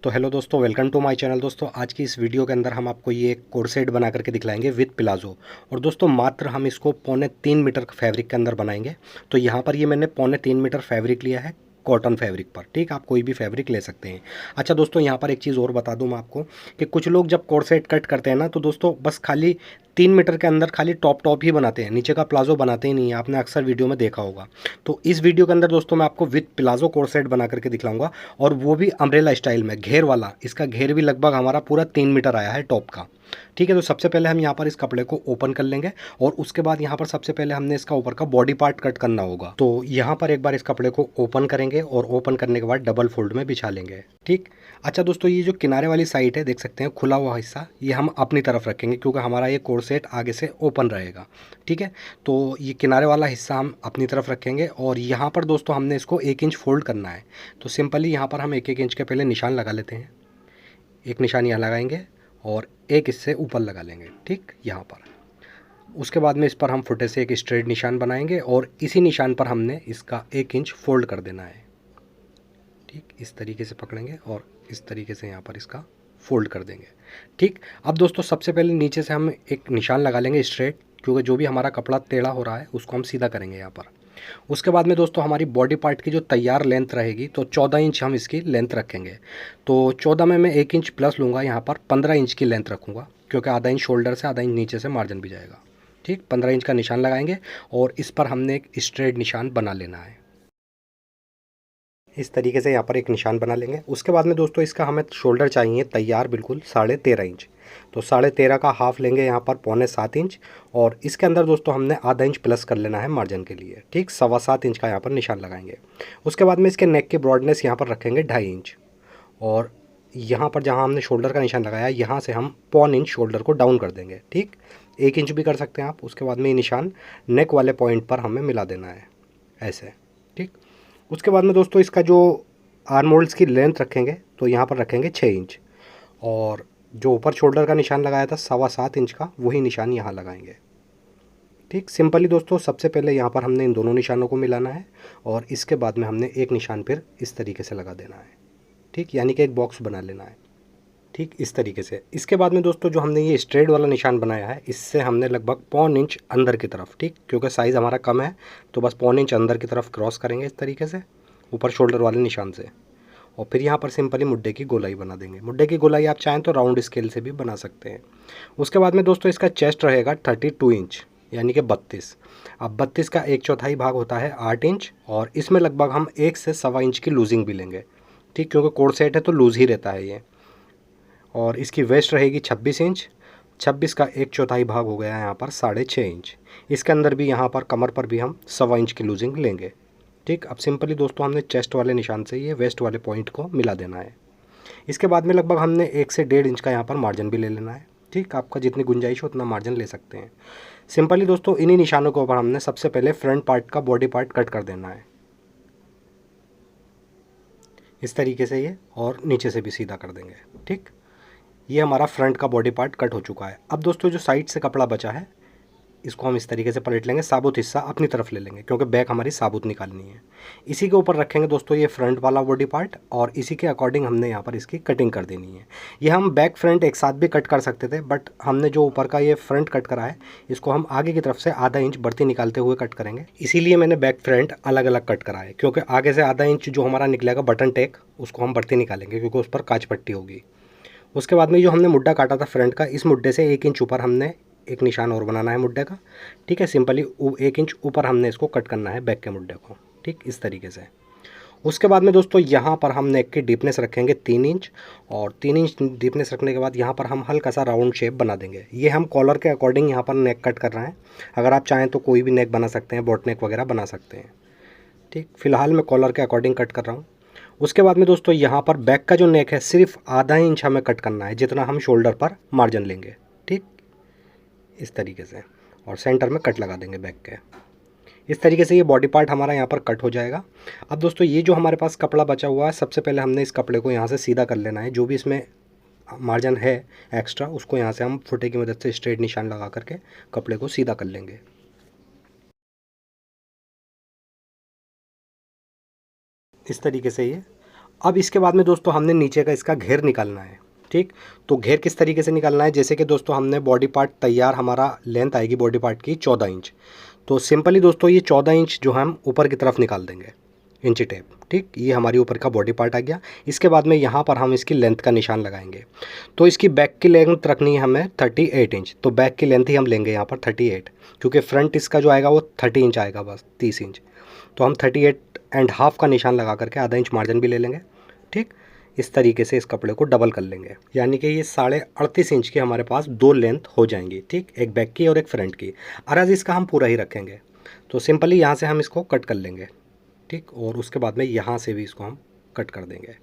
तो हेलो दोस्तों, welcome to my channel. दोस्तों आज की इस वीडियो के अंदर हम आपको ये एक कोर्सेट बना करके दिखलाएंगे विद प्लाजो। और दोस्तों मात्र हम इसको 3.25 मीटर फैब्रिक के अंदर बनाएंगे। तो यहाँ पर ये मैंने 3.25 मीटर फैब्रिक लिया है कॉटन फैब्रिक पर। ठीक, आप कोई भी फैब्रिक ले सकते हैं। अच्छा दोस्तों, यहाँ पर एक चीज़ और बता दूँ मैं आपको कि कुछ लोग जब कोर्सेट कट करते हैं ना, तो दोस्तों बस खाली 3 मीटर के अंदर खाली टॉप ही बनाते हैं, नीचे का प्लाजो बनाते ही नहीं है। आपने अक्सर वीडियो में देखा होगा। तो इस वीडियो के अंदर दोस्तों मैं आपको विद प्लाजो कोर्सेट बना करके दिखलाऊंगा, और वो भी अम्ब्रेला स्टाइल में, घेर वाला। इसका घेर भी लगभग हमारा पूरा 3 मीटर आया है टॉप का। ठीक है, तो सबसे पहले हम यहाँ पर इस कपड़े को ओपन कर लेंगे, और उसके बाद यहाँ पर सबसे पहले हमने इसका ऊपर का बॉडी पार्ट कट करना होगा। तो यहाँ पर एक बार इस कपड़े को ओपन करेंगे, और ओपन करने के बाद डबल फोल्ड में बिछा लेंगे। ठीक। अच्छा दोस्तों, ये जो किनारे वाली साइड है, देख सकते हैं खुला हुआ हिस्सा, ये हम अपनी तरफ रखेंगे क्योंकि हमारा ये कोर्सेट आगे से ओपन रहेगा। ठीक है, तो ये किनारे वाला हिस्सा हम अपनी तरफ रखेंगे, और यहाँ पर दोस्तों हमने इसको 1 इंच फोल्ड करना है। तो सिंपली यहाँ पर हम 1-1 इंच के पहले निशान लगा लेते हैं। एक निशान यहाँ लगाएंगे, और एक इससे ऊपर लगा लेंगे। ठीक, यहाँ पर। उसके बाद में इस पर हम फुटे से एक स्ट्रेट निशान बनाएंगे, और इसी निशान पर हमने इसका 1 इंच फोल्ड कर देना है। ठीक, इस तरीके से पकड़ेंगे, और इस तरीके से यहाँ पर इसका फोल्ड कर देंगे। ठीक, अब दोस्तों सबसे पहले नीचे से हम एक निशान लगा लेंगे स्ट्रेट, क्योंकि जो भी हमारा कपड़ा टेढ़ा हो रहा है उसको हम सीधा करेंगे यहाँ पर। उसके बाद में दोस्तों हमारी बॉडी पार्ट की जो तैयार लेंथ रहेगी, तो 14 इंच हम इसकी लेंथ रखेंगे। तो 14 में मैं 1 इंच प्लस लूँगा, यहाँ पर 15 इंच की लेंथ रखूँगा, क्योंकि आधा इंच शोल्डर से, आधा इंच नीचे से मार्जिन भी जाएगा। ठीक, 15 इंच का निशान लगाएंगे, और इस पर हमने एक स्ट्रेट निशान बना लेना है। इस तरीके से यहाँ पर एक निशान बना लेंगे। उसके बाद में दोस्तों इसका हमें शोल्डर चाहिए तैयार बिल्कुल 13.5 इंच। तो 13.5 का हाफ लेंगे यहाँ पर 6.25 इंच, और इसके अंदर दोस्तों हमने आधा इंच प्लस कर लेना है मार्जिन के लिए। ठीक, 7.25 इंच का यहाँ पर निशान लगाएंगे। उसके बाद में इसके नेक की ब्रॉडनेस यहाँ पर रखेंगे 2.5 इंच, और यहाँ पर जहाँ हमने शोल्डर का निशान लगाया, यहाँ से हम 0.25 इंच शोल्डर को डाउन कर देंगे। ठीक, 1 इंच भी कर सकते हैं आप। उसके बाद में ये निशान नेक वाले पॉइंट पर हमें मिला देना है, ऐसे। ठीक, उसके बाद में दोस्तों इसका जो आर्म होल्ड्स की लेंथ रखेंगे, तो यहाँ पर रखेंगे 6 इंच, और जो ऊपर शोल्डर का निशान लगाया था 7.25 इंच का, वही निशान यहाँ लगाएंगे। ठीक, सिंपली दोस्तों सबसे पहले यहाँ पर हमने इन दोनों निशानों को मिलाना है, और इसके बाद में हमने एक निशान फिर इस तरीके से लगा देना है। ठीक, यानी कि एक बॉक्स बना लेना है। ठीक, इस तरीके से। इसके बाद में दोस्तों जो हमने ये स्ट्रेट वाला निशान बनाया है, इससे हमने लगभग 0.25 इंच अंदर की तरफ, ठीक, क्योंकि साइज़ हमारा कम है, तो बस 0.25 इंच अंदर की तरफ क्रॉस करेंगे इस तरीके से, ऊपर शोल्डर वाले निशान से। और फिर यहाँ पर सिंपली मुड्ढे की गोलाई बना देंगे। मुड्ढे की गोलाई आप चाहें तो राउंड स्केल से भी बना सकते हैं। उसके बाद में दोस्तों इसका चेस्ट रहेगा 32 इंच, यानी कि 32। अब 32 का 1/4 भाग होता है 8 इंच, और इसमें लगभग हम 1 से 1.25 इंच की लूजिंग भी लेंगे। ठीक, क्योंकि कोड सेट है तो लूज़ ही रहता है ये। और इसकी वेस्ट रहेगी 26 इंच। 26 का 1/4 भाग हो गया है यहाँ पर 6.5 इंच। इसके अंदर भी यहाँ पर कमर पर भी हम 1.25 इंच की लूजिंग लेंगे। ठीक, अब सिंपली दोस्तों हमने चेस्ट वाले निशान से ये वेस्ट वाले पॉइंट को मिला देना है। इसके बाद में लगभग हमने 1 से 1.5 इंच का यहाँ पर मार्जिन भी ले लेना है। ठीक, आपका जितनी गुंजाइश हो उतना मार्जिन ले सकते हैं। सिंपली दोस्तों इन्हीं निशानों के ऊपर हमने सबसे पहले फ्रंट पार्ट का बॉडी पार्ट कट कर देना है, इस तरीके से ये, और नीचे से भी सीधा कर देंगे। ठीक, ये हमारा फ्रंट का बॉडी पार्ट कट हो चुका है। अब दोस्तों जो साइड से कपड़ा बचा है, इसको हम इस तरीके से पलट लेंगे, साबुत हिस्सा अपनी तरफ ले लेंगे, क्योंकि बैक हमारी साबुत निकालनी है। इसी के ऊपर रखेंगे दोस्तों ये फ्रंट वाला बॉडी पार्ट, और इसी के अकॉर्डिंग हमने यहाँ पर इसकी कटिंग कर देनी है। ये हम बैक फ्रंट एक साथ भी कट कर सकते थे, बट हमने जो ऊपर का ये फ्रंट कट करा है, इसको हम आगे की तरफ से आधा इंच बढ़ती निकालते हुए कट करेंगे। इसीलिए मैंने बैक फ्रंट अलग अलग कट करा है, क्योंकि आगे से आधा इंच जो हमारा निकलेगा बटन टेक, उसको हम बढ़ती निकालेंगे, क्योंकि उस पर कांच पट्टी होगी। उसके बाद में जो हमने मुड्ढा काटा था फ्रंट का, इस मुड्ढे से 1 इंच ऊपर हमने एक निशान और बनाना है मुड्ढे का। ठीक है, सिंपली 1 इंच ऊपर हमने इसको कट करना है बैक के मुड्ढे को। ठीक, इस तरीके से। उसके बाद में दोस्तों यहाँ पर हम नेक की डीपनेस रखेंगे 3 इंच, और 3 इंच डीपनेस रखने के बाद यहाँ पर हम हल्का सा राउंड शेप बना देंगे। ये हम कॉलर के अकॉर्डिंग यहाँ पर नेक कट कर रहे हैं। अगर आप चाहें तो कोई भी नेक बना सकते हैं, बोट नेक वगैरह बना सकते हैं। ठीक, फिलहाल मैं कॉलर के अकॉर्डिंग कट कर रहा हूँ। उसके बाद में दोस्तों यहाँ पर बैक का जो नेक है, सिर्फ आधा इंच हमें कट करना है, जितना हम शोल्डर पर मार्जिन लेंगे। ठीक, इस तरीके से, और सेंटर में कट लगा देंगे बैक के। इस तरीके से ये बॉडी पार्ट हमारा यहाँ पर कट हो जाएगा। अब दोस्तों ये जो हमारे पास कपड़ा बचा हुआ है, सबसे पहले हमने इस कपड़े को यहाँ से सीधा कर लेना है। जो भी इसमें मार्जिन है एक्स्ट्रा, उसको यहाँ से हम फुटे की मदद से स्ट्रेट निशान लगा करके कपड़े को सीधा कर लेंगे। इस तरीके से ये। अब इसके बाद में दोस्तों हमने नीचे का इसका घेर निकालना है। ठीक, तो घेर किस तरीके से निकालना है, जैसे कि दोस्तों हमने बॉडी पार्ट तैयार, हमारा लेंथ आएगी बॉडी पार्ट की 14 इंच। तो सिंपली दोस्तों ये 14 इंच जो हम ऊपर की तरफ निकाल देंगे इंची टेप। ठीक, ये हमारी ऊपर का बॉडी पार्ट आ गया। इसके बाद में यहाँ पर हम इसकी लेंथ का निशान लगाएंगे। तो इसकी बैक की लेंथ रखनी है हमें 38 इंच। तो बैक की लेंथ ही हम लेंगे यहाँ पर 38, क्योंकि फ्रंट इसका जो आएगा वो 30 इंच आएगा, बस 30 इंच। तो हम 38.5 का निशान लगा करके आधा इंच मार्जिन भी ले लेंगे। ठीक, इस तरीके से इस कपड़े को डबल कर लेंगे, यानी कि ये 38.5 इंच की हमारे पास दो लेंथ हो जाएंगी। ठीक, एक बैक की और एक फ्रंट की। अरज इसका हम पूरा ही रखेंगे। तो सिंपली यहाँ से हम इसको कट कर लेंगे। ठीक, और उसके बाद में यहाँ से भी इसको हम कट कर देंगे।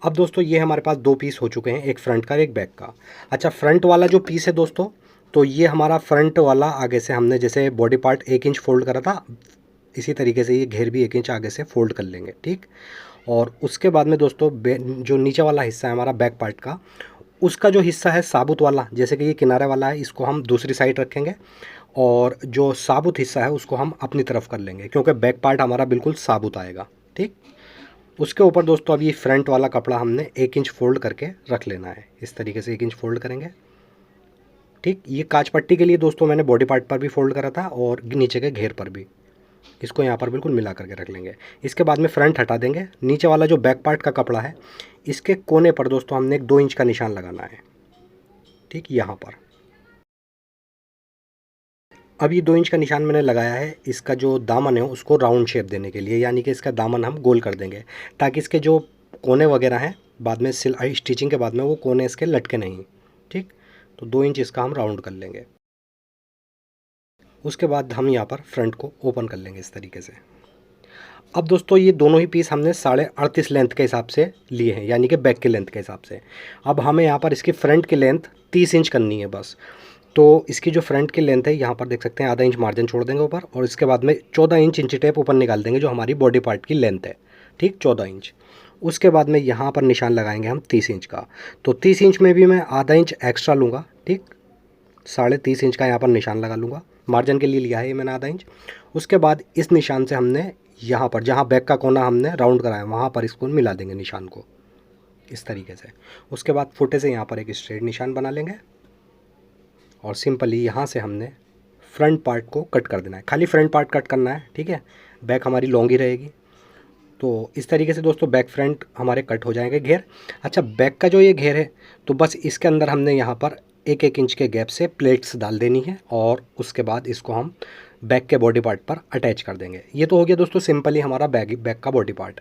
अब दोस्तों ये हमारे पास दो पीस हो चुके हैं, एक फ्रंट का और एक बैक का। अच्छा, फ्रंट वाला जो पीस है दोस्तों, तो ये हमारा फ्रंट वाला आगे से हमने जैसे बॉडी पार्ट 1 इंच फोल्ड करा था, इसी तरीके से ये घेर भी 1 इंच आगे से फोल्ड कर लेंगे। ठीक, और उसके बाद में दोस्तों जो नीचे वाला हिस्सा है हमारा बैक पार्ट का, उसका जो हिस्सा है साबुत वाला, जैसे कि ये किनारे वाला है, इसको हम दूसरी साइड रखेंगे और जो साबुत हिस्सा है उसको हम अपनी तरफ कर लेंगे, क्योंकि बैक पार्ट हमारा बिल्कुल साबुत आएगा। ठीक, उसके ऊपर दोस्तों अब ये फ्रंट वाला कपड़ा हमने 1 इंच फोल्ड करके रख लेना है। इस तरीके से 1 इंच फोल्ड करेंगे। ठीक, ये काज पट्टी के लिए दोस्तों मैंने बॉडी पार्ट पर भी फोल्ड करा था और नीचे के घेर पर भी। इसको यहाँ पर बिल्कुल मिला करके रख लेंगे। इसके बाद में फ्रंट हटा देंगे। नीचे वाला जो बैक पार्ट का कपड़ा है, इसके कोने पर दोस्तों हमने एक 2 इंच का निशान लगाना है। ठीक, यहाँ पर अब ये 2 इंच का निशान मैंने लगाया है। इसका जो दामन है उसको राउंड शेप देने के लिए, यानी कि इसका दामन हम गोल कर देंगे, ताकि इसके जो कोने वगैरह हैं बाद में स्टिचिंग के बाद में वो कोने इसके लटके नहीं। ठीक, तो 2 इंच इसका हम राउंड कर लेंगे। उसके बाद हम यहाँ पर फ्रंट को ओपन कर लेंगे इस तरीके से। अब दोस्तों ये दोनों ही पीस हमने 38.5 लेंथ के हिसाब से लिए हैं, यानी कि बैक के लेंथ के हिसाब से। अब हमें यहाँ पर इसकी फ्रंट की लेंथ 30 इंच करनी है बस। तो इसकी जो फ्रंट की लेंथ है यहाँ पर देख सकते हैं, आधा इंच मार्जिन छोड़ देंगे ऊपर, और इसके बाद में 14 इंच इंची टेप ऊपर निकाल देंगे, जो हमारी बॉडी पार्ट की लेंथ है। ठीक, 14 इंच। उसके बाद में यहाँ पर निशान लगाएंगे हम 30 इंच का। तो 30 इंच में भी मैं आधा इंच एक्स्ट्रा लूँगा। ठीक, 30.5 इंच का यहाँ पर निशान लगा लूँगा। मार्जिन के लिए लिया है ये मैंने आधा इंच। उसके बाद इस निशान से हमने यहाँ पर जहाँ बैक का कोना हमने राउंड कराया वहाँ पर इसको मिला देंगे निशान को इस तरीके से। उसके बाद फुटे से यहाँ पर एक स्ट्रेट निशान बना लेंगे और सिंपली यहाँ से हमने फ्रंट पार्ट को कट कर देना है। खाली फ्रंट पार्ट कट करना है। ठीक है, बैक हमारी लॉन्ग ही रहेगी। तो इस तरीके से दोस्तों बैक फ्रंट हमारे कट हो जाएंगे घेर। अच्छा, बैक का जो ये घेर है, तो बस इसके अंदर हमने यहाँ पर 1-1 इंच के गैप से प्लेट्स डाल देनी है और उसके बाद इसको हम बैक के बॉडी पार्ट पर अटैच कर देंगे। ये तो हो गया दोस्तों सिंपली हमारा बैक का बॉडी पार्ट।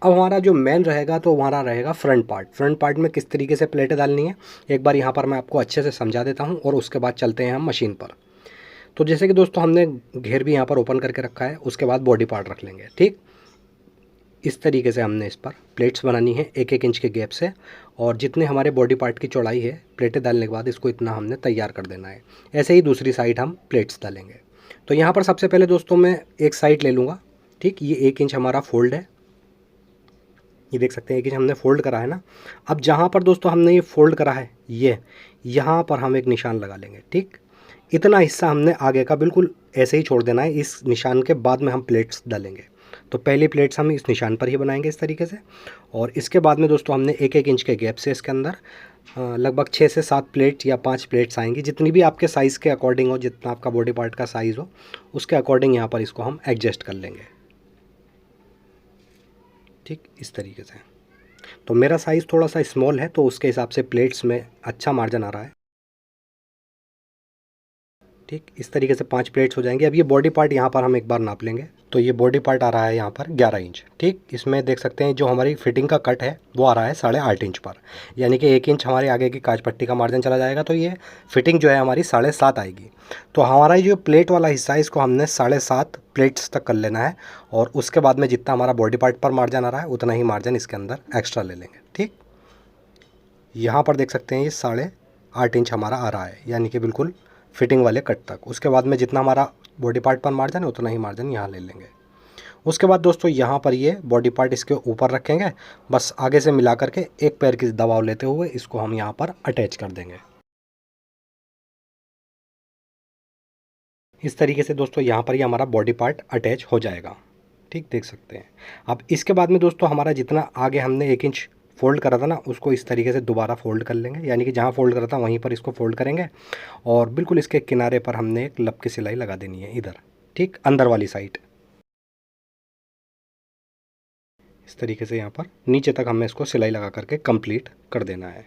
अब हमारा जो मेन रहेगा तो हमारा रहेगा फ्रंट पार्ट। फ्रंट पार्ट में किस तरीके से प्लेटें डालनी है एक बार यहाँ पर मैं आपको अच्छे से समझा देता हूँ, और उसके बाद चलते हैं हम मशीन पर। तो जैसे कि दोस्तों हमने घेर भी यहाँ पर ओपन करके रखा है, उसके बाद बॉडी पार्ट रख लेंगे। ठीक, इस तरीके से हमने इस पर प्लेट्स बनानी है 1-1 इंच के गैप से, और जितने हमारे बॉडी पार्ट की चौड़ाई है प्लेटें डालने के बाद इसको इतना हमने तैयार कर देना है। ऐसे ही दूसरी साइड हम प्लेट्स डालेंगे। तो यहाँ पर सबसे पहले दोस्तों मैं एक साइड ले लूँगा। ठीक, ये 1 इंच हमारा फोल्ड है, ये देख सकते हैं 1 इंच हमने फोल्ड करा है ना। अब जहाँ पर दोस्तों हमने ये फोल्ड करा है, ये यहाँ पर हम एक निशान लगा लेंगे। ठीक, इतना हिस्सा हमने आगे का बिल्कुल ऐसे ही छोड़ देना है। इस निशान के बाद में हम प्लेट्स डालेंगे। तो पहली प्लेट्स हम इस निशान पर ही बनाएंगे इस तरीके से, और इसके बाद में दोस्तों हमने 1-1 इंच के गैप से इसके अंदर लगभग 6 से 7 प्लेट या 5 प्लेट्स आएंगी, जितनी भी आपके साइज़ के अकॉर्डिंग हो, जितना आपका बॉडी पार्ट का साइज़ हो उसके अकॉर्डिंग यहाँ पर इसको हम एडजस्ट कर लेंगे। ठीक, इस तरीके से। तो मेरा साइज़ थोड़ा सा स्मॉल है, तो उसके हिसाब से प्लेट्स में अच्छा मार्जिन आ रहा है। ठीक, इस तरीके से 5 प्लेट्स हो जाएंगे। अब ये बॉडी पार्ट यहाँ पर हम एक बार नाप लेंगे। तो ये बॉडी पार्ट आ रहा है यहाँ पर 11 इंच। ठीक, इसमें देख सकते हैं जो हमारी फिटिंग का कट है वो आ रहा है 8.5 इंच पर, यानी कि 1 इंच हमारे आगे की काज पट्टी का मार्जिन चला जाएगा, तो ये फिटिंग जो है हमारी 7.5 आएगी। तो हमारा जो प्लेट वाला हिस्सा है इसको हमने 7.5 प्लेट्स तक कर लेना है, और उसके बाद में जितना हमारा बॉडी पार्ट पर मार्जिन आ रहा है उतना ही मार्जिन इसके अंदर एक्स्ट्रा ले लेंगे। ठीक, यहाँ पर देख सकते हैं ये 8.5 इंच हमारा आ रहा है, यानी कि बिल्कुल फिटिंग वाले कट तक। उसके बाद में जितना हमारा बॉडी पार्ट पर मार्जिन है उतना ही मार्जिन यहाँ ले लेंगे। उसके बाद दोस्तों यहाँ पर ये बॉडी पार्ट इसके ऊपर रखेंगे, बस आगे से मिला करके एक पैर की दबाव लेते हुए इसको हम यहाँ पर अटैच कर देंगे। इस तरीके से दोस्तों यहाँ पर ही हमारा बॉडी पार्ट अटैच हो जाएगा। ठीक, देख सकते हैं। अब इसके बाद में दोस्तों हमारा जितना आगे हमने 1 इंच फ़ोल्ड करा था ना, उसको इस तरीके से दोबारा फ़ोल्ड कर लेंगे, यानी कि जहाँ फ़ोल्ड करा था वहीं पर इसको फ़ोल्ड करेंगे और बिल्कुल इसके किनारे पर हमने एक लब की सिलाई लगा देनी है इधर, ठीक, अंदर वाली साइड। इस तरीके से यहाँ पर नीचे तक हमें इसको सिलाई लगा करके कंप्लीट कर देना है।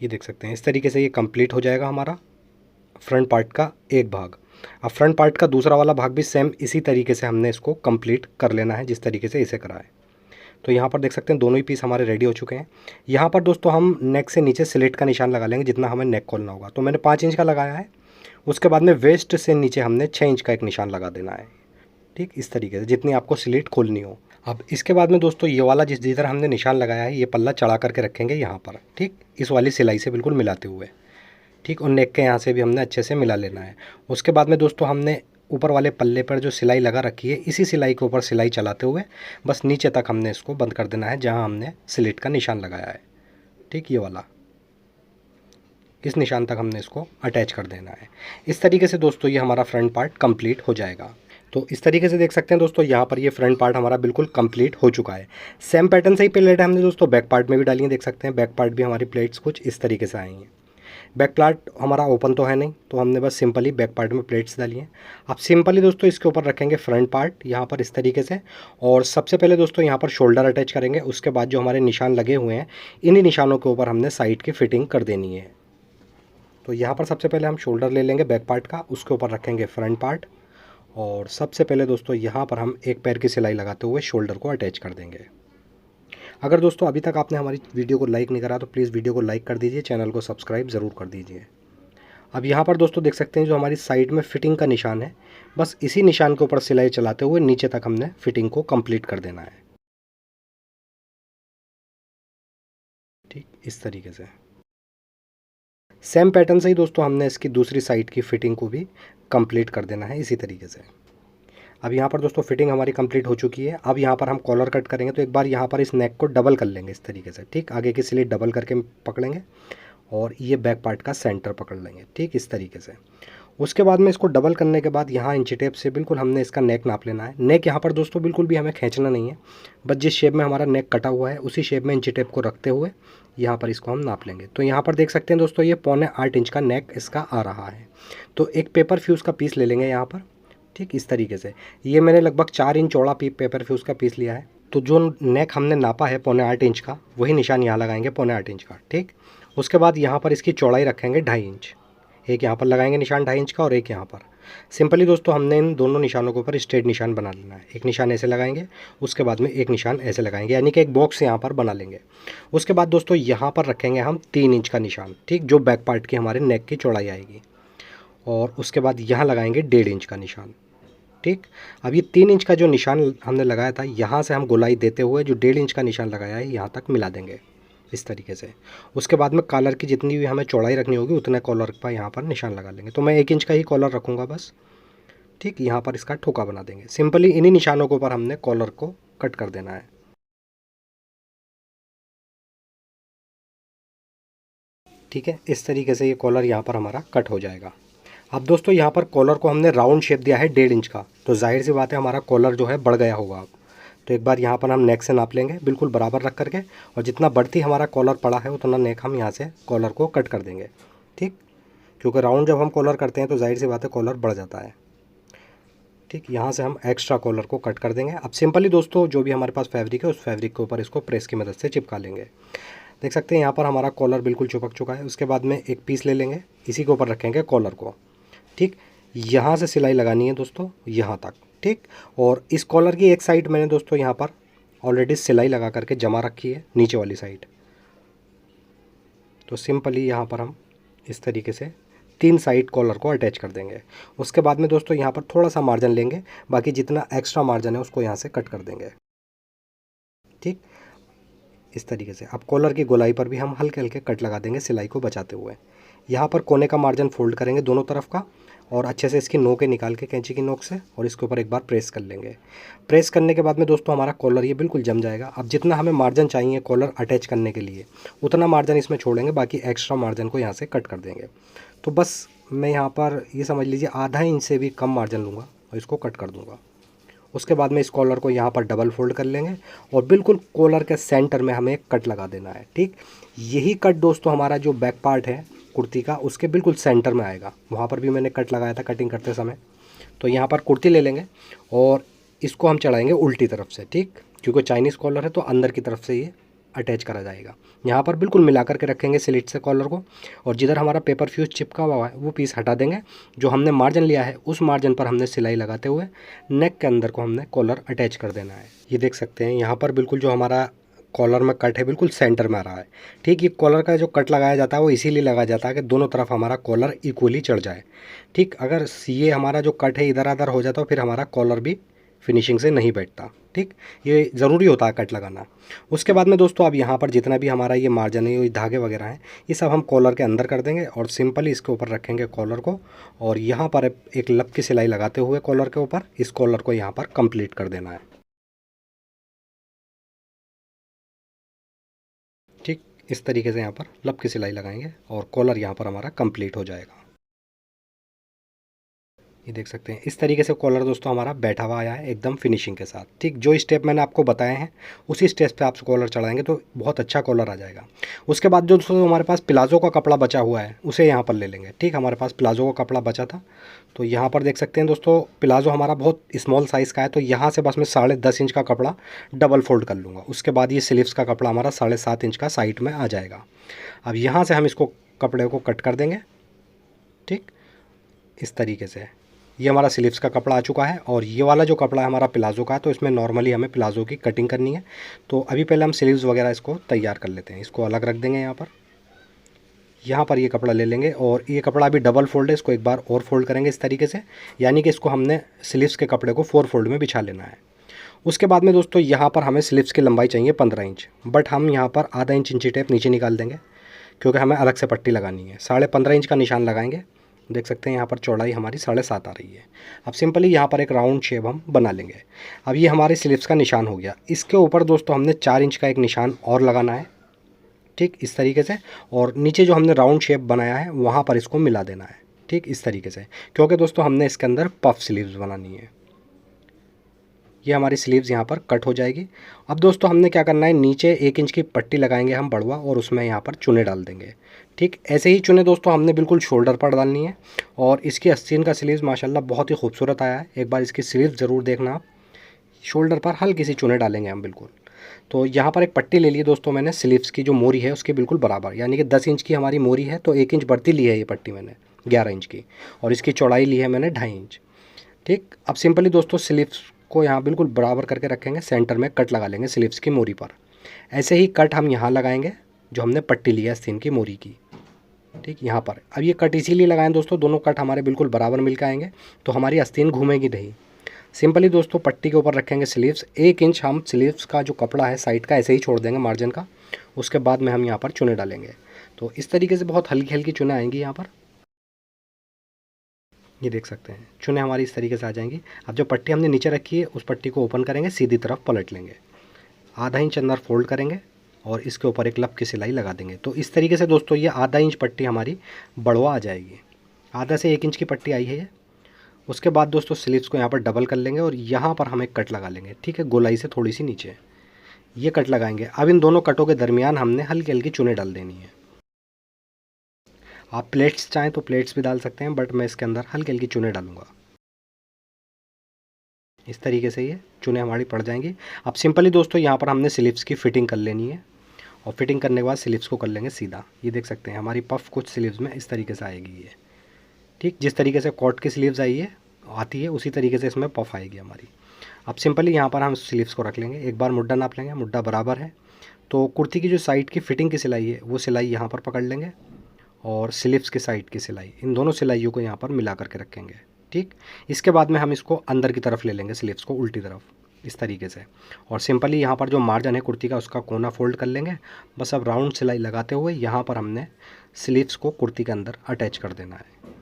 ये देख सकते हैं, इस तरीके से ये कंप्लीट हो जाएगा हमारा फ्रंट पार्ट का एक भाग। अब फ्रंट पार्ट का दूसरा वाला भाग भी सेम इसी तरीके से हमने इसको कंप्लीट कर लेना है, जिस तरीके से इसे करा है। तो यहाँ पर देख सकते हैं दोनों ही पीस हमारे रेडी हो चुके हैं। यहाँ पर दोस्तों हम नेक से नीचे स्लिट का निशान लगा लेंगे, जितना हमें नेक खोलना होगा। तो मैंने 5 इंच का लगाया है। उसके बाद में वेस्ट से नीचे हमने 6 इंच का एक निशान लगा देना है, ठीक, इस तरीके से जितनी आपको स्लिट खोलनी हो। अब इसके बाद में दोस्तों ये वाला जिधर हमने निशान लगाया है, ये पल्ला चढ़ा करके रखेंगे यहाँ पर, ठीक, इस वाली सिलाई से बिल्कुल मिलाते हुए, ठीक, और नेक के यहाँ से भी हमने अच्छे से मिला लेना है। उसके बाद में दोस्तों हमने ऊपर वाले पल्ले पर जो सिलाई लगा रखी है, इसी सिलाई के ऊपर सिलाई चलाते हुए बस नीचे तक हमने इसको बंद कर देना है, जहाँ हमने स्लिट का निशान लगाया है, ठीक, ये वाला, इस निशान तक हमने इसको अटैच कर देना है। इस तरीके से दोस्तों ये हमारा फ्रंट पार्ट कंप्लीट हो जाएगा। तो इस तरीके से देख सकते हैं दोस्तों, यहाँ पर ये फ्रंट पार्ट हमारा बिल्कुल कंप्लीट हो चुका है। सेम पैटर्न से ही प्लेट हमने दोस्तों बैक पार्ट में भी डाली है, देख सकते हैं बैक पार्ट भी हमारी प्लेट्स कुछ इस तरीके से आई हैं। बैक पार्ट हमारा ओपन तो है नहीं, तो हमने बस सिंपली बैक पार्ट में प्लेट्स डाली हैं। अब सिंपली दोस्तों इसके ऊपर रखेंगे फ्रंट पार्ट यहाँ पर इस तरीके से, और सबसे पहले दोस्तों यहाँ पर शोल्डर अटैच करेंगे। उसके बाद जो हमारे निशान लगे हुए हैं, इन्हीं निशानों के ऊपर हमने साइड की फिटिंग कर देनी है। तो यहाँ पर सबसे पहले हम शोल्डर ले लेंगे बैक पार्ट का, उसके ऊपर रखेंगे फ्रंट पार्ट, और सबसे पहले दोस्तों यहाँ पर हम एक पैर की सिलाई लगाते हुए शोल्डर को अटैच कर देंगे। अगर दोस्तों अभी तक आपने हमारी वीडियो को लाइक नहीं करा तो प्लीज़ वीडियो को लाइक कर दीजिए, चैनल को सब्सक्राइब ज़रूर कर दीजिए। अब यहाँ पर दोस्तों देख सकते हैं जो हमारी साइड में फिटिंग का निशान है, बस इसी निशान के ऊपर सिलाई चलाते हुए नीचे तक हमने फिटिंग को कंप्लीट कर देना है, ठीक, इस तरीके से। सेम पैटर्न से ही दोस्तों हमने इसकी दूसरी साइड की फिटिंग को भी कंप्लीट कर देना है इसी तरीके से। अब यहाँ पर दोस्तों फिटिंग हमारी कंप्लीट हो चुकी है। अब यहाँ पर हम कॉलर कट करेंगे, तो एक बार यहाँ पर इस नेक को डबल कर लेंगे इस तरीके से, ठीक, आगे की स्लिट डबल करके पकड़ेंगे और ये बैक पार्ट का सेंटर पकड़ लेंगे, ठीक, इस तरीके से। उसके बाद में इसको डबल करने के बाद यहाँ इंची टेप से बिल्कुल हमने इसका नेक नाप लेना है। नेक यहाँ पर दोस्तों बिल्कुल भी हमें खींचना नहीं है, बस जिस शेप में हमारा नेक कटा हुआ है उसी शेप में इंची टेप को रखते हुए यहाँ पर इसको हम नाप लेंगे। तो यहाँ पर देख सकते हैं दोस्तों ये 7.25 इंच का नेक इसका आ रहा है। तो एक पेपर फ्यूज़ का पीस ले लेंगे यहाँ पर, ठीक, इस तरीके से। ये मैंने लगभग 4 इंच चौड़ा पेपर फ्यूज़ का पीस लिया है। तो जो नेक हमने नापा है 7.25 इंच का, वही निशान यहाँ लगाएंगे 7.25 इंच का, ठीक। उसके बाद यहाँ पर इसकी चौड़ाई रखेंगे 2.5 इंच, एक यहाँ पर लगाएंगे निशान 2.5 इंच का और एक यहाँ पर। सिंपली दोस्तों हमने इन दोनों निशानों के ऊपर स्ट्रेट निशान बना लेना है। एक निशान ऐसे लगाएंगे, उसके बाद में एक निशान ऐसे लगाएंगे, यानी कि एक बॉक्स यहाँ पर बना लेंगे। उसके बाद दोस्तों यहाँ पर रखेंगे हम 3 इंच का निशान, ठीक, जो बैक पार्ट की हमारे नेक की चौड़ाई आएगी, और उसके बाद यहाँ लगाएंगे 1.5 इंच का निशान, ठीक। अब ये 3 इंच का जो निशान हमने लगाया था, यहाँ से हम गोलाई देते हुए जो 1.5 इंच का निशान लगाया है यहाँ तक मिला देंगे इस तरीके से। उसके बाद में कॉलर की जितनी भी हमें चौड़ाई रखनी होगी उतने कॉलर पर यहाँ पर निशान लगा लेंगे। तो मैं 1 इंच का ही कॉलर रखूँगा बस, ठीक, यहाँ पर इसका ठोका बना देंगे। सिंपली इन्हीं निशानों के ऊपर हमने कॉलर को कट कर देना है, ठीक है, इस तरीके से ये कॉलर यहाँ पर हमारा कट हो जाएगा। अब दोस्तों यहाँ पर कॉलर को हमने राउंड शेप दिया है 1.5 इंच का, तो जाहिर सी बात है हमारा कॉलर जो है बढ़ गया होगा। अब तो एक बार यहाँ पर हम नेक से नाप लेंगे बिल्कुल बराबर रख करके, और जितना बढ़ती हमारा कॉलर पड़ा है उतना नेक हम यहाँ से कॉलर को कट कर देंगे, ठीक, क्योंकि राउंड जब हम कॉलर करते हैं तो जाहिर सी बात है कॉलर बढ़ जाता है, ठीक। यहाँ से हम एक्स्ट्रा कॉलर को कट कर देंगे। अब सिंपली दोस्तों जो भी हमारे पास फैब्रिक है उस फैब्रिक के ऊपर इसको प्रेस की मदद से चिपका लेंगे। देख सकते हैं यहाँ पर हमारा कॉलर बिल्कुल चिपक चुका है। उसके बाद में एक पीस ले लेंगे, इसी के ऊपर रखेंगे कॉलर को, ठीक, यहाँ से सिलाई लगानी है दोस्तों यहाँ तक, ठीक। और इस कॉलर की एक साइड मैंने दोस्तों यहाँ पर ऑलरेडी सिलाई लगा करके जमा रखी है, नीचे वाली साइड। तो सिंपली यहाँ पर हम इस तरीके से 3 साइड कॉलर को अटैच कर देंगे। उसके बाद में दोस्तों यहाँ पर थोड़ा सा मार्जिन लेंगे, बाकी जितना एक्स्ट्रा मार्जिन है उसको यहाँ से कट कर देंगे, ठीक, इस तरीके से। अब कॉलर की गोलाई पर भी हम हल्के हल्के कट लगा देंगे सिलाई को बचाते हुए। यहाँ पर कोने का मार्जिन फोल्ड करेंगे दोनों तरफ का, और अच्छे से इसकी नोकें निकाल के कैंची की नोक से, और इसके ऊपर एक बार प्रेस कर लेंगे। प्रेस करने के बाद में दोस्तों हमारा कॉलर ये बिल्कुल जम जाएगा। अब जितना हमें मार्जिन चाहिए कॉलर अटैच करने के लिए उतना मार्जिन इसमें छोड़ेंगे, बाकी एक्स्ट्रा मार्जिन को यहाँ से कट कर देंगे। तो बस मैं यहाँ पर ये समझ लीजिए आधा इंच से भी कम मार्जिन लूँगा और इसको कट कर दूँगा। उसके बाद में इस कॉलर को यहाँ पर डबल फोल्ड कर लेंगे और बिल्कुल कॉलर के सेंटर में हमें एक कट लगा देना है। ठीक, यही कट दोस्तों हमारा जो बैक पार्ट है कुर्ती का उसके बिल्कुल सेंटर में आएगा। वहाँ पर भी मैंने कट लगाया था कटिंग करते समय। तो यहाँ पर कुर्ती ले लेंगे और इसको हम चढ़ाएंगे उल्टी तरफ से। ठीक, क्योंकि चाइनीज़ कॉलर है तो अंदर की तरफ से ये अटैच करा जाएगा। यहाँ पर बिल्कुल मिला करके रखेंगे स्लिट से कॉलर को, और जिधर हमारा पेपर फ्यूज चिपका हुआ है वो पीस हटा देंगे। जो हमने मार्जिन लिया है उस मार्जिन पर हमने सिलाई लगाते हुए नेक के अंदर को हमने कॉलर अटैच कर देना है। ये देख सकते हैं यहाँ पर बिल्कुल जो हमारा कॉलर में कट है बिल्कुल सेंटर में आ रहा है। ठीक, ये कॉलर का जो कट लगाया जाता है वो इसीलिए लगाया जाता है कि दोनों तरफ हमारा कॉलर इक्वली चढ़ जाए। ठीक, अगर ये हमारा जो कट है इधर उधर हो जाता है फिर हमारा कॉलर भी फिनिशिंग से नहीं बैठता। ठीक, ये ज़रूरी होता है कट लगाना। उसके बाद में दोस्तों अब यहाँ पर जितना भी हमारा ये मार्जिन है ये धागे वगैरह हैं ये सब हम कॉलर के अंदर कर देंगे और सिंपली इसके ऊपर रखेंगे कॉलर को, और यहाँ पर एक लब की सिलाई लगाते हुए कॉलर के ऊपर इस कॉलर को यहाँ पर कंप्लीट कर देना है। ठीक, इस तरीके से यहाँ पर लब की सिलाई लगाएंगे और कॉलर यहाँ पर हमारा कंप्लीट हो जाएगा। ये देख सकते हैं इस तरीके से कॉलर दोस्तों हमारा बैठा हुआ आया है एकदम फिनिशिंग के साथ। ठीक, जो स्टेप मैंने आपको बताए हैं उसी स्टेप पे आप कॉलर चढ़ाएंगे तो बहुत अच्छा कॉलर आ जाएगा। उसके बाद जो दोस्तों हमारे पास प्लाजो का कपड़ा बचा हुआ है उसे यहाँ पर ले लेंगे। ठीक, हमारे पास प्लाजो का कपड़ा बचा था तो यहाँ पर देख सकते हैं दोस्तों प्लाजो हमारा बहुत स्मॉल साइज़ का है तो यहाँ से बस मैं 10.5 इंच का कपड़ा डबल फोल्ड कर लूँगा। उसके बाद ये स्लीव्स का कपड़ा हमारा 7.5 इंच का साइड में आ जाएगा। अब यहाँ से हम इसको कपड़े को कट कर देंगे। ठीक, इस तरीके से ये हमारा स्लीव्स का कपड़ा आ चुका है और ये वाला जो कपड़ा है हमारा प्लाजो का है तो इसमें नॉर्मली हमें प्लाजो की कटिंग करनी है। तो अभी पहले हम स्लीव्स वगैरह इसको तैयार कर लेते हैं। इसको अलग रख देंगे। यहाँ पर ये कपड़ा ले लेंगे और ये कपड़ा अभी डबल फोल्ड है, इसको एक बार और फोल्ड करेंगे इस तरीके से, यानी कि इसको हमने स्लीव्स के कपड़े को 4 फोल्ड में बिछा लेना है। उसके बाद में दोस्तों यहाँ पर हमें स्लीव्स की लंबाई चाहिए 15 इंच, बट हम यहाँ पर आधा इंच इंची टेप नीचे निकाल देंगे क्योंकि हमें अलग से पट्टी लगानी है। 15.5 इंच का निशान लगाएंगे। देख सकते हैं यहाँ पर चौड़ाई हमारी 7.5 आ रही है। अब सिंपली यहाँ पर एक राउंड शेप हम बना लेंगे। अब ये हमारे स्लीव्स का निशान हो गया। इसके ऊपर दोस्तों हमने 4 इंच का एक निशान और लगाना है। ठीक, इस तरीके से, और नीचे जो हमने राउंड शेप बनाया है वहाँ पर इसको मिला देना है। ठीक, इस तरीके से, क्योंकि दोस्तों हमने इसके अंदर पफ स्लीव्स बनानी है। ये हमारी स्लीव्स यहाँ पर कट हो जाएगी। अब दोस्तों हमने क्या करना है, नीचे 1 इंच की पट्टी लगाएंगे हम बड़ुआ और उसमें यहाँ पर चुने डाल देंगे। ठीक, ऐसे ही चुने दोस्तों हमने बिल्कुल शोल्डर पर डालनी है। और इसकी आस्तीन का स्लीव्स माशाल्लाह बहुत ही खूबसूरत आया है। एक बार इसकी स्लीव्स ज़रूर देखना आप। शोल्डर पर हल्की सी चुने डालेंगे हम बिल्कुल। तो यहाँ पर एक पट्टी ले ली दोस्तों मैंने स्लीव्स की जो मोरी है उसके बिल्कुल बराबर, यानी कि 10 इंच की हमारी मोरी है तो 1 इंच बढ़ती ली है ये पट्टी मैंने 11 इंच की, और इसकी चौड़ाई ली है मैंने 2.5 इंच। ठीक, अब सिंपली दोस्तों स्लीव्स को यहाँ बिल्कुल बराबर करके रखेंगे, सेंटर में कट लगा लेंगे स्लीव्स की मोरी पर। ऐसे ही कट हम यहाँ लगाएंगे जो हमने पट्टी ली है आस्तीन की मोरी की। ठीक, यहाँ पर अब ये कट इसीलिए लगाएं दोस्तों, दोनों कट हमारे बिल्कुल बराबर मिल के आएंगे तो हमारी आस्तीन घूमेगी नहीं। सिंपली दोस्तों पट्टी के ऊपर रखेंगे स्लीव्स, 1 इंच हम स्लीव्स का जो कपड़ा है साइड का ऐसे ही छोड़ देंगे मार्जिन का। उसके बाद में हम यहाँ पर चुने डालेंगे। तो इस तरीके से बहुत हल्की हल्की चुने आएंगी यहाँ पर। ये देख सकते हैं चुने हमारी इस तरीके से आ जाएंगी। अब जो पट्टी हमने नीचे रखी है उस पट्टी को ओपन करेंगे, सीधी तरफ पलट लेंगे, आधा इंच अंदर फोल्ड करेंगे और इसके ऊपर एक लब की सिलाई लगा देंगे। तो इस तरीके से दोस्तों ये आधा इंच पट्टी हमारी बड़वा आ जाएगी। आधा से 1 इंच की पट्टी आई है ये। उसके बाद दोस्तों स्लीव्स को यहाँ पर डबल कर लेंगे और यहाँ पर हम एक कट लगा लेंगे। ठीक है, गोलाई से थोड़ी सी नीचे ये कट लगाएंगे। अब इन दोनों कटों के दरमियान हमने हल्की हल्की चुने डाल देनी है। आप प्लेट्स चाहें तो प्लेट्स भी डाल सकते हैं, बट मैं इसके अंदर हल्की हल्की चुने डालूंगा। इस तरीके से ये चुने हमारी पड़ जाएंगी। अब सिंपली दोस्तों यहाँ पर हमने स्लीव्स की फिटिंग कर लेनी है और फिटिंग करने के बाद स्लीव्स को कर लेंगे सीधा। ये देख सकते हैं हमारी पफ कुछ स्लीव्स में इस तरीके से आएगी ये। ठीक, जिस तरीके से कॉट की स्लीव्स आती है उसी तरीके से इसमें पफ आएगी हमारी। अब सिंपली यहाँ पर हम स्लीव्स को रख लेंगे, एक बार मुड्ढा नाप लेंगे, मुड्ढा बराबर है तो कुर्ती की जो साइड की फिटिंग की सिलाई है वो सिलाई यहाँ पर पकड़ लेंगे और स्लीव्स की साइड की सिलाई, इन दोनों सिलाइयों को यहाँ पर मिला करके रखेंगे। ठीक, इसके बाद में हम इसको अंदर की तरफ ले लेंगे स्लीव्स को उल्टी तरफ इस तरीके से, और सिंपली यहाँ पर जो मार्जिन है कुर्ती का उसका कोना फोल्ड कर लेंगे। बस अब राउंड सिलाई लगाते हुए यहाँ पर हमने स्लीव्स को कुर्ती के अंदर अटैच कर देना है।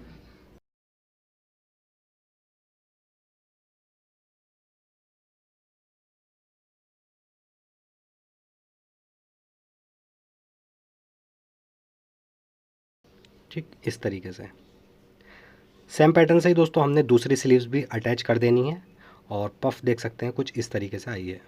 ठीक, इस तरीके से सेम पैटर्न से ही दोस्तों हमने दूसरी स्लीव्स भी अटैच कर देनी है और पफ देख सकते हैं कुछ इस तरीके से आई है।